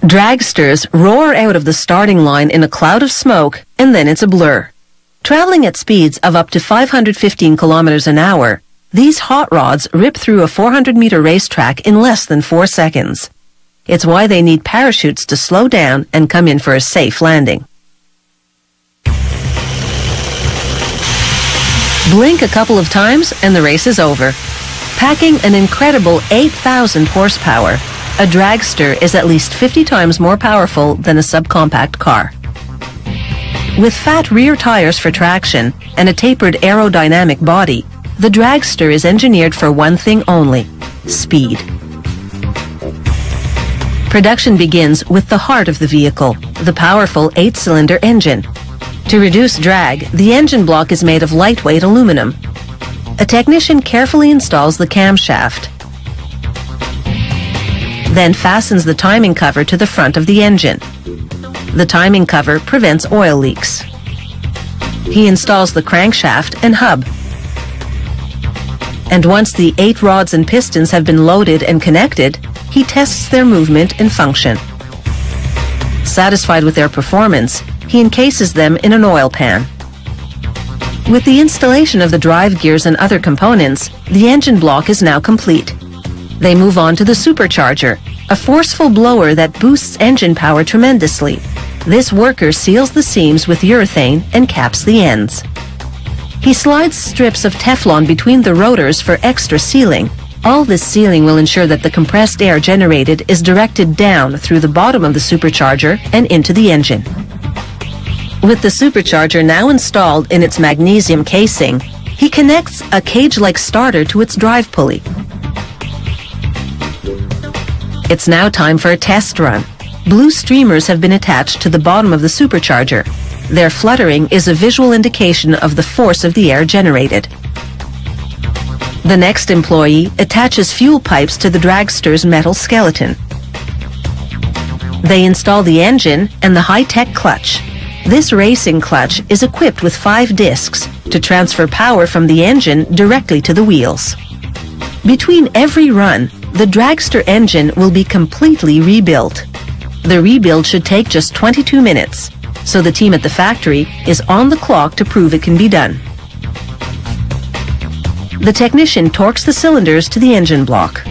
Dragsters roar out of the starting line in a cloud of smoke, and then it's a blur. Traveling at speeds of up to 515 kilometers an hour, these hot rods rip through a 400-meter racetrack in less than 4 seconds. It's why they need parachutes to slow down and come in for a safe landing. Blink a couple of times and the race is over. Packing an incredible 8,000 horsepower, a dragster is at least 50 times more powerful than a subcompact car. With fat rear tires for traction and a tapered aerodynamic body, the dragster is engineered for one thing only: speed. Production begins with the heart of the vehicle, the powerful 8-cylinder engine. To reduce drag, the engine block is made of lightweight aluminum. A technician carefully installs the camshaft, then fastens the timing cover to the front of the engine. The timing cover prevents oil leaks. He installs the crankshaft and hub. And once the 8 rods and pistons have been loaded and connected, he tests their movement and function. Satisfied with their performance, he encases them in an oil pan. With the installation of the drive gears and other components, the engine block is now complete. They move on to the supercharger, a forceful blower that boosts engine power tremendously. This worker seals the seams with urethane and caps the ends. He slides strips of Teflon between the rotors for extra sealing. All this sealing will ensure that the compressed air generated is directed down through the bottom of the supercharger and into the engine. With the supercharger now installed in its magnesium casing, he connects a cage-like starter to its drive pulley. It's now time for a test run. Blue streamers have been attached to the bottom of the supercharger. Their fluttering is a visual indication of the force of the air generated. The next employee attaches fuel pipes to the dragster's metal skeleton. They install the engine and the high-tech clutch. This racing clutch is equipped with 5 discs to transfer power from the engine directly to the wheels. Between every run, the dragster engine will be completely rebuilt. The rebuild should take just 22 minutes, so the team at the factory is on the clock to prove it can be done. The technician torques the cylinders to the engine block.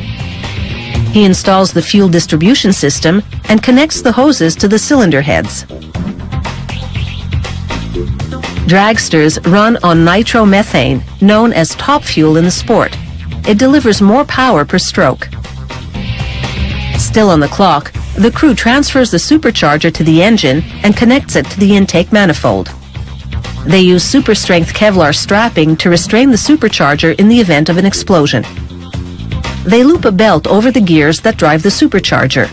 He installs the fuel distribution system and connects the hoses to the cylinder heads. Dragsters run on nitromethane, known as top fuel in the sport. It delivers more power per stroke. Still on the clock, the crew transfers the supercharger to the engine and connects it to the intake manifold. They use super-strength Kevlar strapping to restrain the supercharger in the event of an explosion. They loop a belt over the gears that drive the supercharger.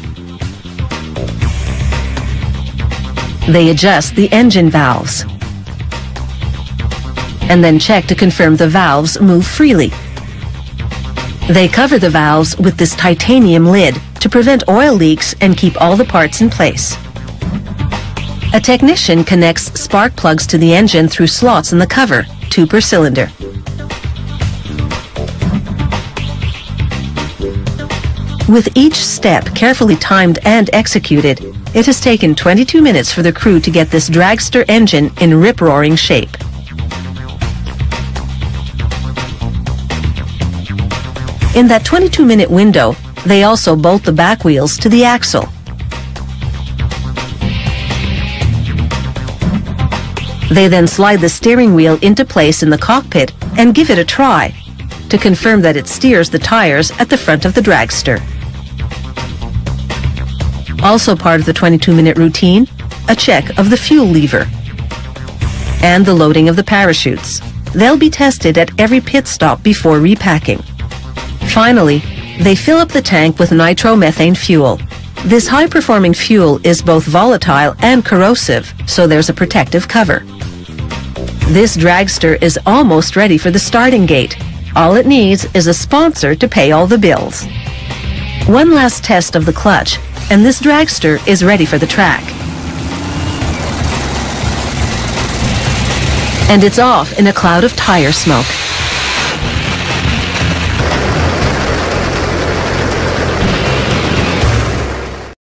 They adjust the engine valves and then check to confirm the valves move freely. They cover the valves with this titanium lid to prevent oil leaks and keep all the parts in place. A technician connects spark plugs to the engine through slots in the cover, 2 per cylinder. With each step carefully timed and executed, it has taken 22 minutes for the crew to get this dragster engine in rip-roaring shape. In that 22-minute window, they also bolt the back wheels to the axle. They then slide the steering wheel into place in the cockpit and give it a try to confirm that it steers the tires at the front of the dragster. Also part of the 22-minute routine, a check of the fuel lever and the loading of the parachutes. They'll be tested at every pit stop before repacking. Finally, they fill up the tank with nitromethane fuel. This high-performing fuel is both volatile and corrosive, so there's a protective cover. This dragster is almost ready for the starting gate. All it needs is a sponsor to pay all the bills. One last test of the clutch, and this dragster is ready for the track. And it's off in a cloud of tire smoke.